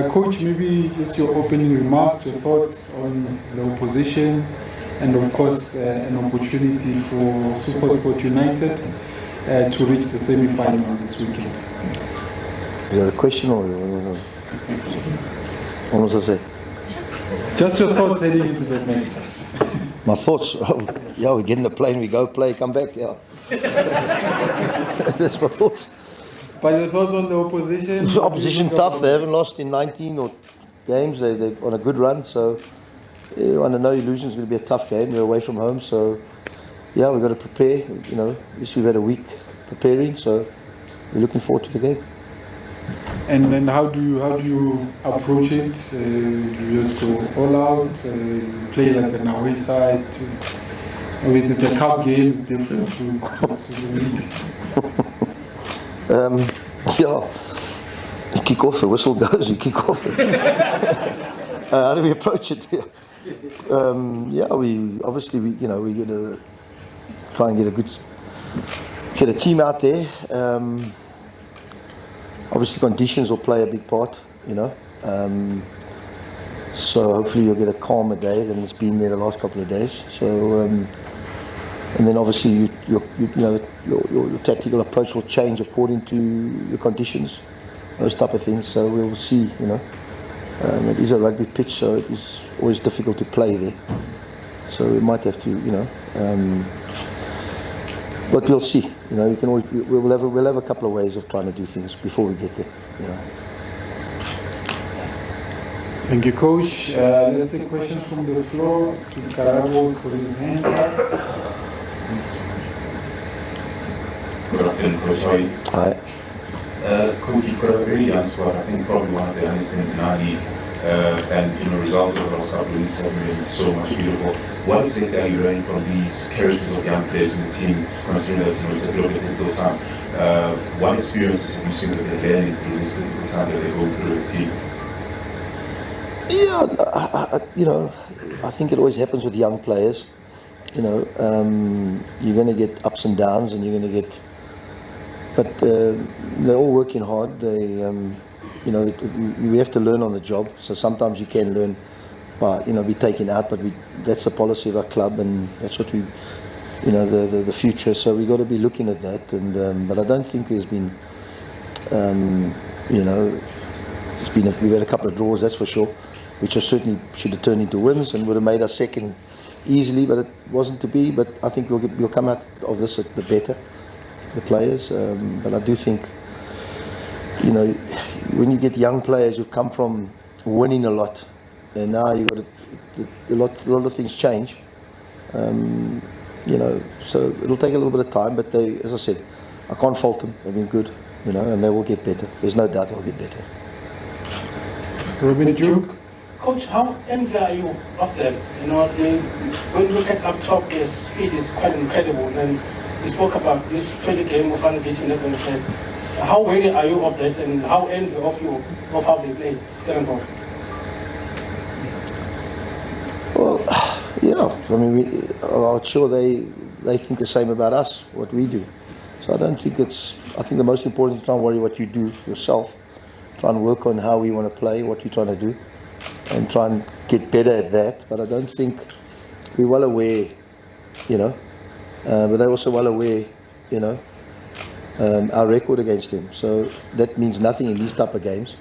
Coach, maybe just your opening remarks, your thoughts on the opposition, and of course an opportunity for SuperSport United to reach the semi-final this weekend. Is that a question or what was I say? Just your thoughts heading into that match. My thoughts? Yeah, we get in the plane, we go play, come back, yeah. That's my thoughts. But your thoughts on the opposition? The opposition tough, they haven't lost in 19 or games, they're on a good run, so under no illusion it's going to be a tough game, they're away from home, so yeah, we've got to prepare, you know, at least we've had a week preparing, so we're looking forward to the game. And then how do you approach it? Do you just go all out, play like an away side? Obviously it's a cup game, it's different to the league. Yeah, you kick off, the whistle goes, you kick off. How do we approach it? Yeah, we obviously we're going to try and get a team out there. Obviously conditions will play a big part, you know. So hopefully you'll get a calmer day than it's been there the last couple of days. So and then obviously your tactical approach will change according to the conditions, those type of things. So we'll see, you know. It is a rugby pitch, so it is always difficult to play there. So we might have to, you know. But we'll see. You know, we'll have a couple of ways of trying to do things before we get there. Yeah. Thank you, Coach. Let's take questions from the floor. Sikarabos for his hand. Good afternoon, Coach. How are you? Hi. Coach, you've got a very young squad. I think probably one of the youngest in our league. And results over the last couple of weeks have been so much beautiful. What exactly are you learning from these characters of young players in the team, considering that it's a little bit difficult time? What experiences have you seen that they're learning through this difficult time that they're going through as a team? Yeah, I think it always happens with young players. You know, you're going to get ups and downs, and you're going to get. But they're all working hard. We have to learn on the job. So sometimes you can learn by, be taken out, but that's the policy of our club, and that's what we, the future. So we've got to be looking at that. And but I don't think there's been, we've had a couple of draws, that's for sure, which certainly should have turned into wins and would have made us second easily, but it wasn't to be. But I think we'll come out of this at the better, the players. But I do think, when you get young players who come from winning a lot, and now you've got a lot of things change. So it'll take a little bit of time, but as I said, I can't fault them. They've been good, and they will get better. There's no doubt they'll get better. Ruben Duke. Coach, how envy are you of them? When you look at up top, their speed is quite incredible. And you spoke about this 20 game of unbeaten Nedbank. How wary are you of that, and how envy of you of how they play Stellenbosch? Well, yeah. I mean, I'm sure they think the same about us, what we do. So I don't think I think the most important is to try and worry what you do yourself. Try and work on how we want to play, what we're trying to do, and try and get better at that. But I don't think we're well aware, but they're also well aware, our record against them. So that means nothing in these type of games.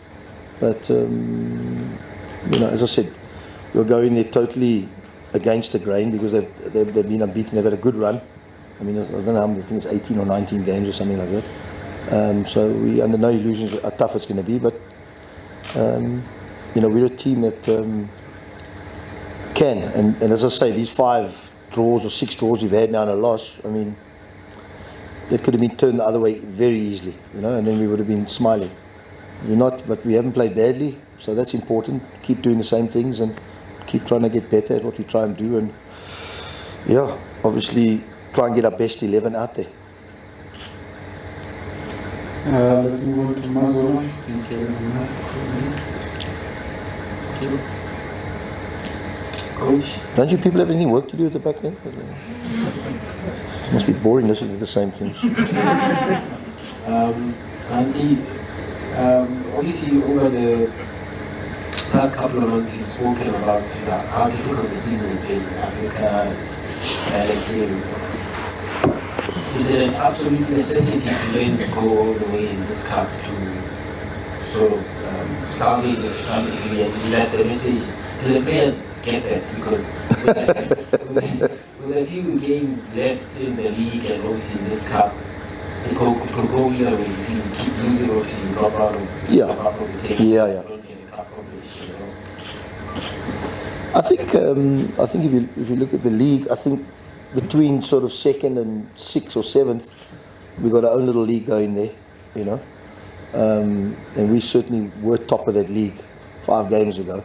But, as I said, we'll go in there totally against the grain because they've been unbeaten. They've had a good run. I mean, I don't know how many, I think it's 18 or 19 games or something like that. So we under no illusions how tough it's going to be. But, we're a team that can. And as I say, these 5 draws or 6 draws we've had now and a loss, I mean, that could have been turned the other way very easily, and then we would have been smiling. We're not, but we haven't played badly, so that's important. Keep doing the same things and keep trying to get better at what we try and do, and obviously try and get our best 11 out there. Let's move on to Mazola. Coach, don't you people have any work to do at the back end? It must be boring listening to the same things. Andy, obviously over past couple of months you've spoken about how difficult the season has been in Africa, and let's say, is it an absolute necessity to let it go all the way in this cup to sort of salvage it to some degree and let the message, do the players get that? Because with a few games left in the league and obviously in this cup, it could go either way. If you keep losing, obviously you drop out of the table. You don't get a cup competition at all. I think if you look at the league, I think between sort of second and sixth or seventh, we got our own little league going there, you know, and we certainly were top of that league 5 games ago.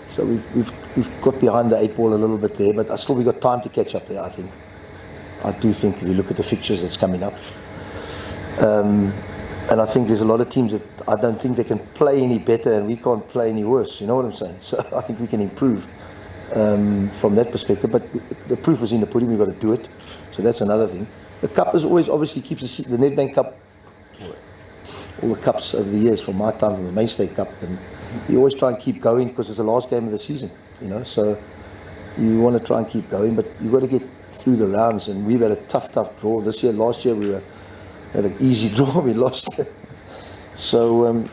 So we've got behind the 8 ball a little bit there, but still we got time to catch up there. I do think if you look at the fixtures that's coming up, and I think there's a lot of teams that I don't think they can play any better, and we can't play any worse. You know what I'm saying? So I think we can improve from that perspective. But the proof is in the pudding. We've got to do it. So that's another thing. The cup is always obviously keeps the Nedbank Cup, all the cups over the years from my time, from the Mainstay Cup, and you always try and keep going because it's the last game of the season. You know, so you want to try and keep going, but you've got to get through the rounds. And we've had a tough draw this year. Last year we had an easy draw. We lost. So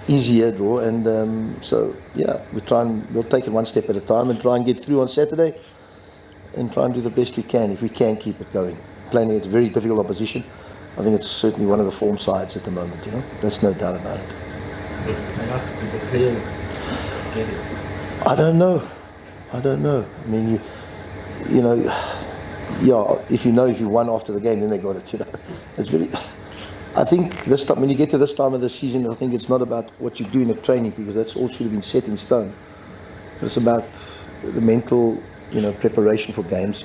easier draw, and so yeah, we'll take it one step at a time and try and get through on Saturday, and try and do the best we can if we can keep it going. Playing against very difficult opposition, I think it's certainly one of the form sides at the moment. You know, there's no doubt about it. And ask the players get it. I don't know. I mean, you know, yeah. If you won after the game, then they got it. You know, it's very. I think this time, when you get to this time of the season, I think it's not about what you do in the training, because that's all should have been set in stone. But it's about the mental, you know, preparation for games,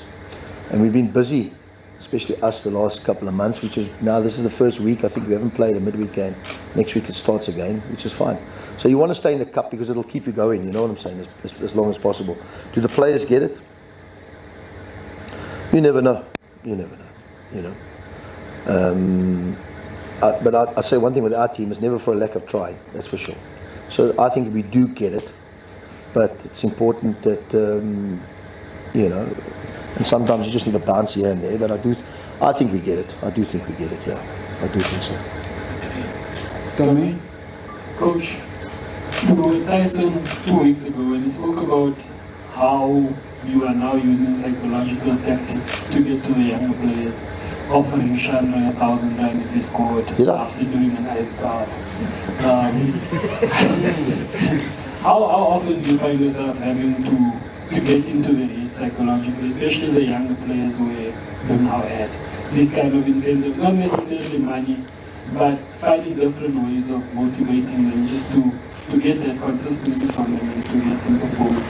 and we've been busy, especially us, the last couple of months. Which is now this is the first week. I think we haven't played a midweek game. Next week it starts again, which is fine. So you want to stay in the cup because it'll keep you going. You know what I'm saying? As long as possible. Do the players get it? You never know. You know. But I say one thing with our team is never for a lack of trying. That's for sure. So I think we do get it, but it's important that you know. And sometimes you just need a bounce here and there. But I think we get it. I do think we get it. Yeah, I do think so. Danie? Coach, we were with Tyson 2 weeks ago, and he spoke about how you are now using psychological tactics to get to the younger players, offering Chandra 1,000 rand if he scored after doing an ice bath. How often do you find yourself having to get into the heat psychologically, especially the younger players where you now add these kind of incentives, not necessarily money, but finding different ways of motivating them just to get that consistency from them and to get them performing?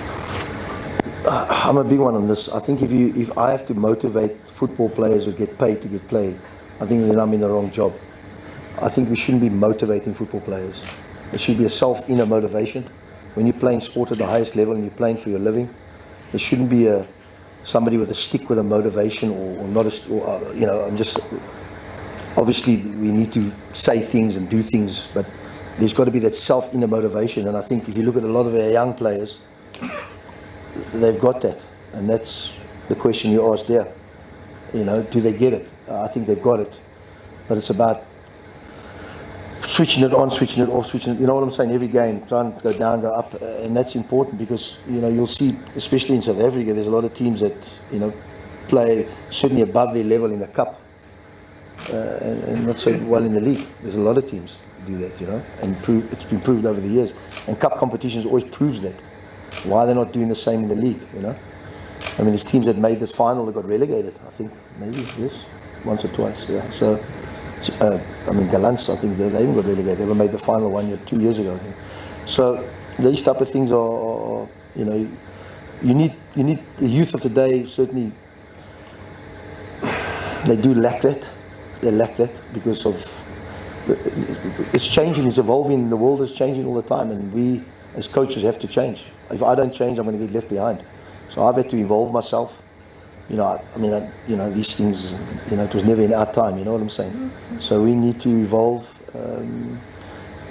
I'm a big one on this. I think if I have to motivate football players who get paid to get played, I think then I'm in the wrong job. I think we shouldn't be motivating football players. There should be a inner motivation. When you're playing sport at the highest level and you're playing for your living, there shouldn't be somebody with a stick with a motivation or not you know. I'm just obviously we need to say things and do things, but there's got to be that inner motivation. And I think if you look at a lot of our young players, they've got that, and that's the question you asked there. You know, do they get it? I think they've got it, but it's about switching it on, switching it off, switching it. You know what I'm saying? Every game, try and go down, go up, and that's important because you know you'll see, especially in South Africa, there's a lot of teams that you know play certainly above their level in the cup, and not so well in the league. There's a lot of teams that do that, you know, and it's been proved over the years. And cup competitions always proves that. Why they're not doing the same in the league, you know? I mean, there's teams that made this final that got relegated. I think maybe yes, once or twice. Yeah. So, I mean, Gallants, I think they even got relegated. They were made the final 2 years ago. I think. So these type of things are you know, you need the youth of today. Certainly, they do lack that. They lack that because of it's changing, it's evolving. The world is changing all the time, and we as coaches have to change. If I don't change, I'm going to get left behind. So I've had to evolve myself. You know, I mean, you know, these things, you know, it was never in our time, you know what I'm saying? So we need to evolve.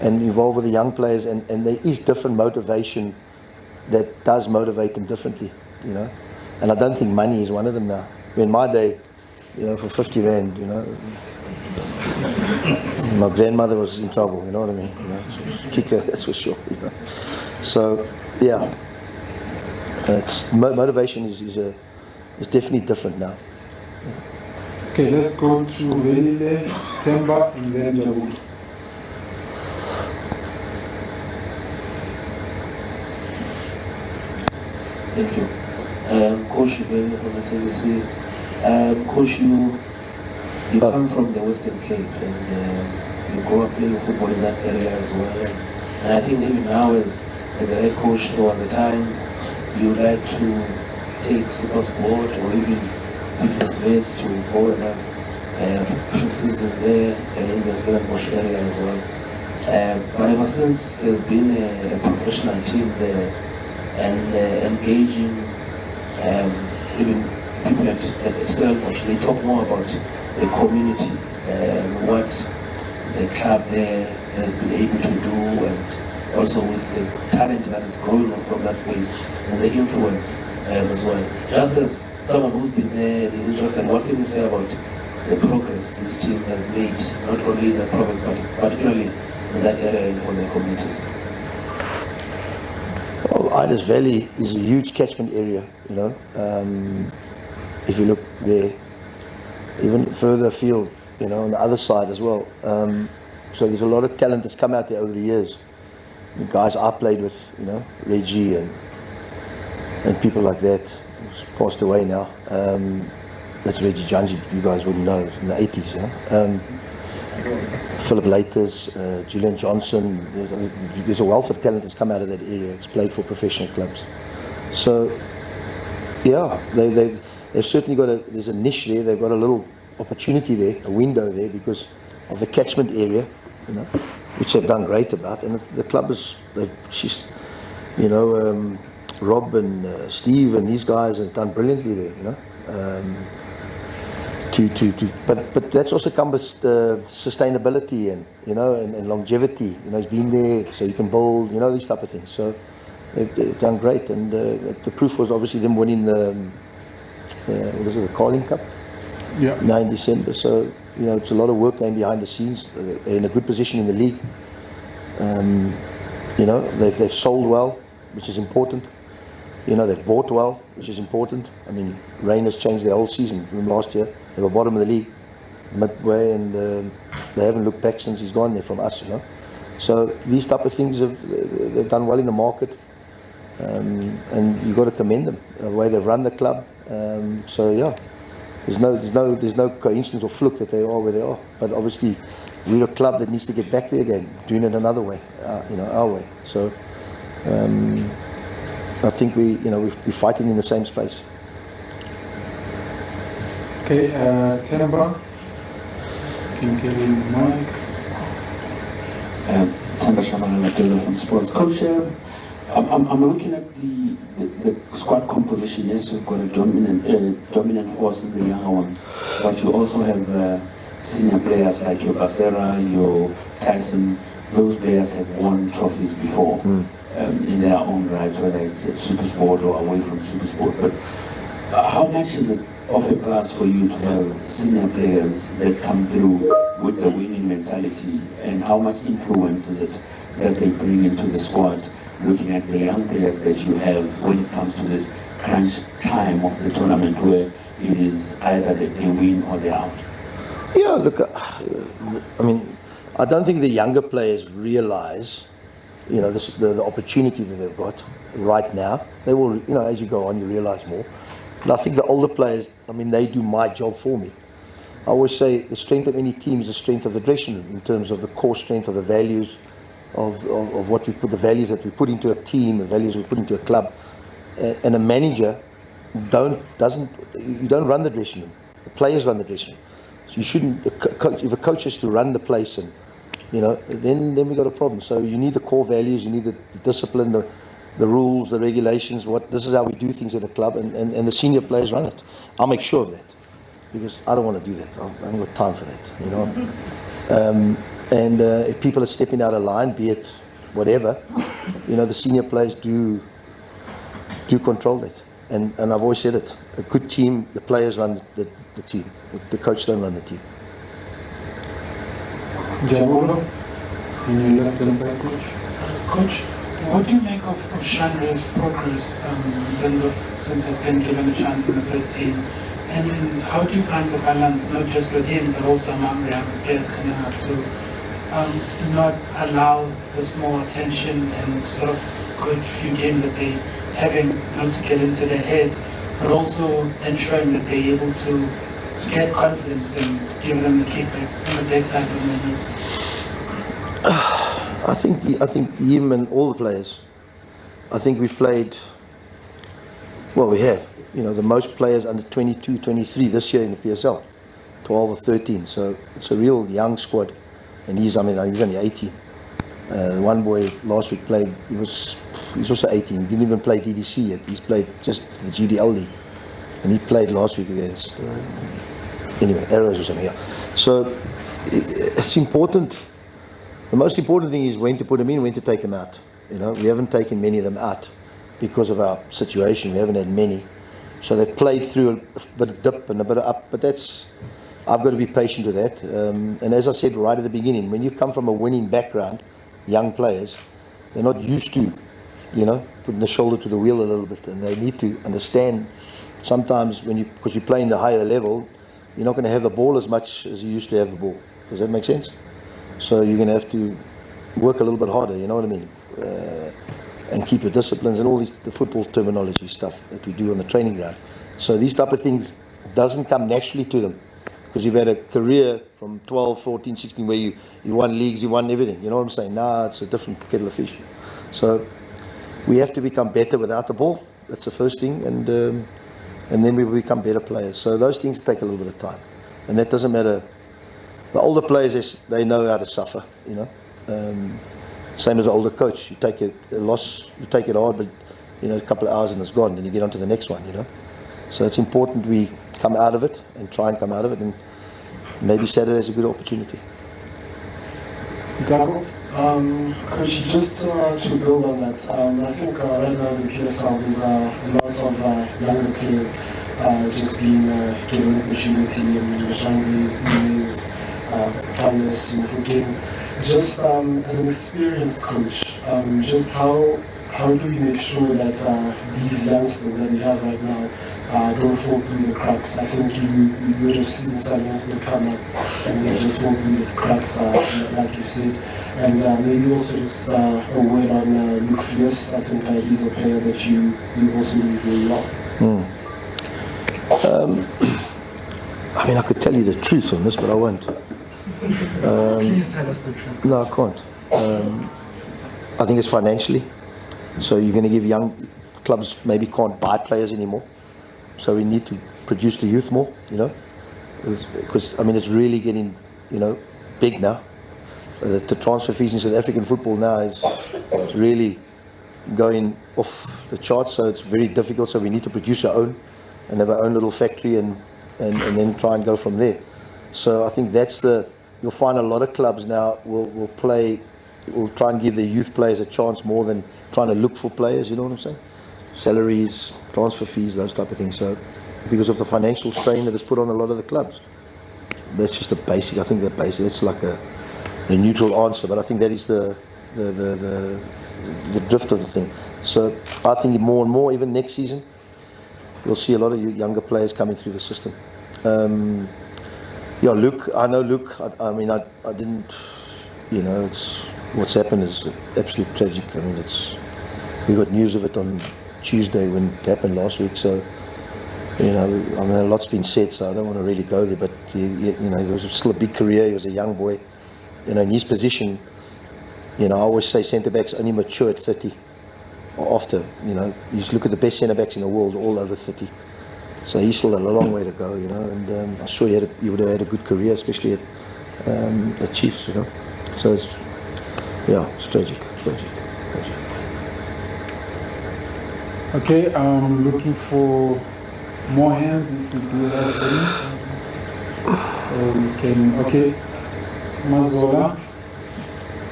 and involved with the young players, and there is different motivation that does motivate them differently, you know. And I don't think money is one of them now. In my day, you know, for 50 rand, you know, my grandmother was in trouble, you know what I mean? You know, kick her, that's for sure, you know. So, yeah, it's, motivation is definitely different now. Yeah. Okay, let's go to Velile, Temba, and then Jabu. Thank you. Coach, Coach, you come from the Western Cape, and you grew up playing football in that area as well. And I think even now, as a head coach, there was a time you would like to take SuperSport or even People's Vets to go and have pre-season there in the Stellenbosch area as well. But ever since there's been a professional team there, and engaging even people at Stellenbosch, they talk more about the community, what the club there has been able to do, and also with the talent that is growing up from that space and the influence as well. Just as someone who's been there and interested, what can you say about the progress this team has made, not only in the province, but particularly in that area and for the communities? Well, Ida's Valley is a huge catchment area, you know. If you look there, even further afield, you know, on the other side as well. So there's a lot of talent that's come out there over the years. The guys I played with, you know, Reggie and people like that, who's passed away now. That's Reggie Janji, you guys wouldn't know, in the 80s, you know. Philip Laters, Julian Johnson, there's a wealth of talent that's come out of that area. It's played for professional clubs. So, yeah, they've certainly got there's a niche there, they've got a little opportunity there, a window there because of the catchment area, you know, which they've done great about. And the club is, you know, Rob and Steve and these guys have done brilliantly there, you know. But that's also come with sustainability and, you know, and longevity. You know, he's been there, so you can build, you know, these type of things. So they've done great, and the proof was obviously them winning the the Carling Cup, yeah, now in December. So, you know, it's a lot of work going behind the scenes. They're in a good position in the league. You know, they've sold well, which is important. You know, they've bought well, which is important. I mean, Rain has changed their whole season from last year. They were bottom of the league midway, and they haven't looked back since he's gone there from us, you know. So these type of things they've done well in the market, and you've got to commend them the way they've run the club. So yeah, there's no coincidence or fluke that they are where they are. But obviously, we're a club that needs to get back there again, doing it another way, you know, our way. So I think we're fighting in the same space. Okay, Temba, can you give me the mic? Temba Shaman Joseph from Sports Coach. I'm looking at the squad composition. Yes, you've got a dominant force in the younger ones, but you also have senior players like your Basera, your Tyson. Those players have won trophies before in their own rights, whether it's SuperSport or away from SuperSport. But how much is it of a plus for you to have senior players that come through with the winning mentality, and how much influence is it that they bring into the squad, looking at the young players that you have when it comes to this crunch time of the tournament where it is either they win or they're out? Yeah, look, I mean, I don't think the younger players realise, you know, the opportunity that they've got right now. They will, you know, as you go on, you realise more. And I think the older players, I mean, they do my job for me. I always say the strength of any team is the strength of the dressing room, in terms of the core strength of the values, of what we put, the values that we put into a team, the values we put into a club. And a manager you don't run the dressing room. The players run the dressing room. So you shouldn't, if a coach has to run the place, and, you know, then we got a problem. So you need the core values, you need the discipline, the rules, the regulations. This is how we do things in a club, and the senior players run it. I'll make sure of that, because I don't want to do that. I haven't got time for that, you know. And if people are stepping out of line, be it whatever, the senior players do control that. And I've always said it, a good team, the players run the team. The coach don't run the team. Jabola, on your left-hand side, coach. Coach, what do you make of Chandra's progress in terms of since he's been given a chance in the first team? And then how do you find the balance, not just with him, but also among the young players coming up to not allow this more attention and sort of good few games that they having not to get into their heads, but also ensuring that they're able to get confidence and give them the kickback on the backside when they need. I think him and all the players. I think we've played. Well, we have. The most players under 22, 23 this year in the PSL, 12 or 13. So it's a real young squad, and he's only 18. One boy last week played. He's also 18. He didn't even play DDC yet. He's played just the GDL league, and he played last week against Arrows or something. Yeah. So it's important. The most important thing is when to put them in, when to take them out. We haven't taken many of them out because of our situation. We haven't had many. So they've played through a bit of dip and a bit of up, but I've got to be patient with that. And as I said right at the beginning, when you come from a winning background, young players, they're not used to, putting the shoulder to the wheel a little bit, and they need to understand sometimes because you play in the higher level, you're not going to have the ball as much as you used to have the ball. Does that make sense? So you're going to have to work a little bit harder, you know what I mean? And keep your disciplines and all the football terminology stuff that we do on the training ground. So these type of things doesn't come naturally to them because you've had a career from 12, 14, 16 where you won leagues, you won everything. You know what I'm saying? It's a different kettle of fish. So we have to become better without the ball. That's the first thing, and then we will become better players. So those things take a little bit of time, and that doesn't matter. The older players, they know how to suffer. Same as an older coach. You take a loss, you take it hard, but a couple of hours and it's gone, then you get on to the next one. So it's important we come out of it and try and come out of it, and maybe Saturday is a good opportunity. Coach, just to build on that, I think right now in the PSL there's lots of younger players just being given opportunity. The Shangris, Ines, players in the foot game. Just as an experienced coach, just how do we make sure that these youngsters that we have right now don't fall through the cracks? I think you would have seen some youngsters come up and they just fall through the cracks, like you said. And maybe also just a word on Luke Fierce. I think he's a player that you also know very well. I could tell you the truth on this, but I won't. Please tell us the truth. No, I can't. I think it's financially. So you're going to give young clubs maybe can't buy players anymore. So we need to produce the youth more, because it's really getting, big now. The transfer fees in South African football now is really going off the charts. So it's very difficult. So we need to produce our own and have our own little factory and then try and go from there. So I think you'll find a lot of clubs now will try and give their youth players a chance more than trying to look for players, you know what I'm saying? Salaries, transfer fees, those type of things. So because of the financial strain that is put on a lot of the clubs. That's just the basic. I think that basic. It's like a neutral answer, but I think that is the drift of the thing. So I think more and more, even next season, you'll see a lot of younger players coming through the system. Luke, I know Luke. I didn't, it's what's happened is absolutely tragic. We got news of it on Tuesday when it happened last week. So, a lot's been said, so I don't want to really go there. But he was still a big career. He was a young boy. In his position, I always say centre backs only mature at 30 or after. You just look at the best centre backs in the world, all over 30. So he's still a long way to go, and I'm sure he would have had a good career, especially at Chiefs, So it's tragic. Okay, I'm looking for more hands if we do have any. Okay, Mazola.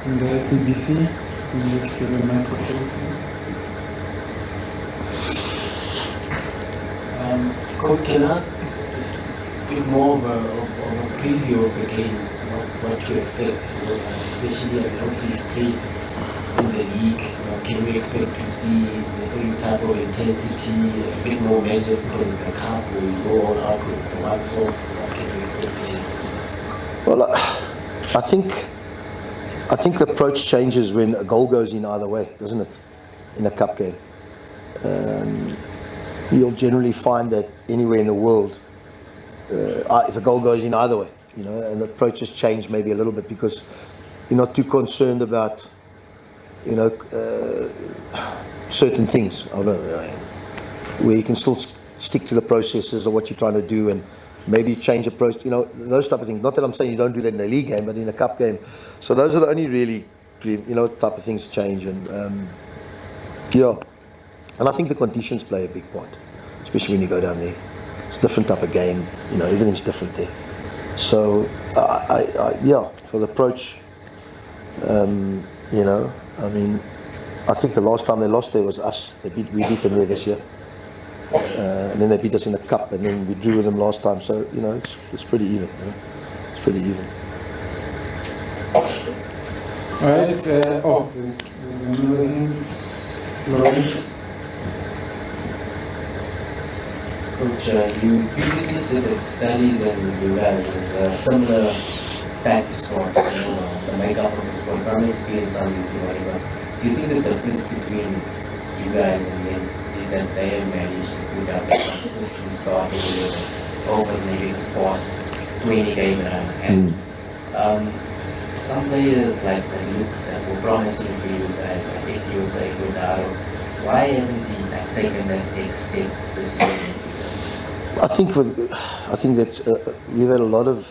in the SABC. You just give a microphone. Coach, can I ask a bit more of a preview of the game, what to expect, especially obviously you played in the league. Can we expect to see the same type of intensity, a bit more measured because it's a cup, or you go all out because it's a once-off? What can we expect from this? Well, I think the approach changes when a goal goes in either way, doesn't it? In a cup game. You'll generally find that anywhere in the world, if a goal goes in either way, and the approaches change maybe a little bit because you're not too concerned about, certain things. I don't know, where you can still stick to the processes of what you're trying to do, and maybe change approach, those type of things. Not that I'm saying you don't do that in a league game, but in a cup game. So those are the only really, type of things change, and and I think the conditions play a big part, especially when you go down there. It's a different type of game, everything's different there. So, so the approach, I think the last time they lost there was us. We beat them there this year. And then they beat us in the cup, and then we drew with them last time. So, it's pretty even. It's pretty even. All right. There's another hand. Lawrence. Coach, you previously said that studies and you guys is a similar back to squad, the makeup of the squad, some experience, some whatever. Do you think the difference between you guys and them is that they have managed to put up a consistent starting over maybe this past 20 game run? And some players that were promising for you guys, like Etiosa, Godaro, why hasn't he taken that next step this season? I think that we've had a lot of,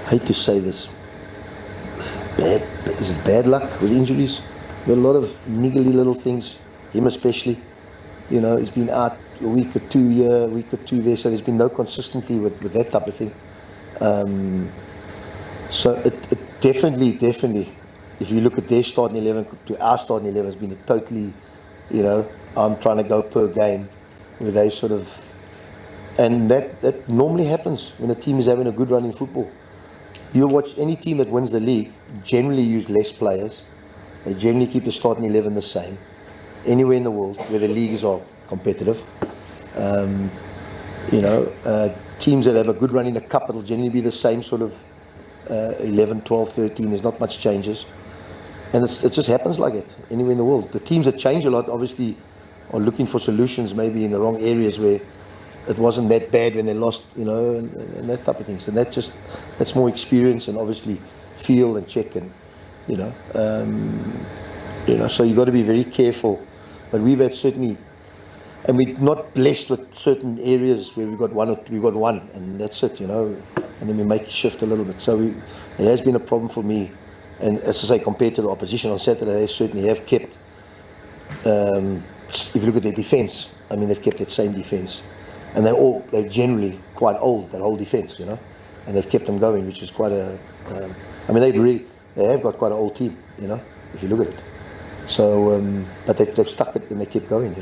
I hate to say this, bad luck with injuries. We had a lot of niggly little things, him especially. He's been out a week or two there, so there's been no consistency with that type of thing. So it definitely, if you look at their starting 11 to our starting 11, has been a totally, I'm trying to go per game, where they sort of, and that normally happens when a team is having a good run in football. You'll watch any team that wins the league generally use less players. They generally keep the starting 11 the same. Anywhere in the world where the leagues are competitive, teams that have a good run in the cup, it'll generally be the same sort of 11, 12, 13. There's not much changes, and it just happens like it anywhere in the world. The teams that change a lot obviously are looking for solutions, maybe in the wrong areas where it wasn't that bad when they lost, and that type of things. And that's more experience and obviously feel and check and, so you've got to be very careful. But we've had certainly, and we're not blessed with certain areas where we've got one, and that's it, and then we make a shift a little bit. So it has been a problem for me. And as I say, compared to the opposition on Saturday, they certainly have kept, if you look at their defence, they've kept that same defence. And they're generally quite old, that whole defence, and they've kept them going, which is quite a, they have got quite an old team, if you look at it. So, but they've stuck it and they kept going,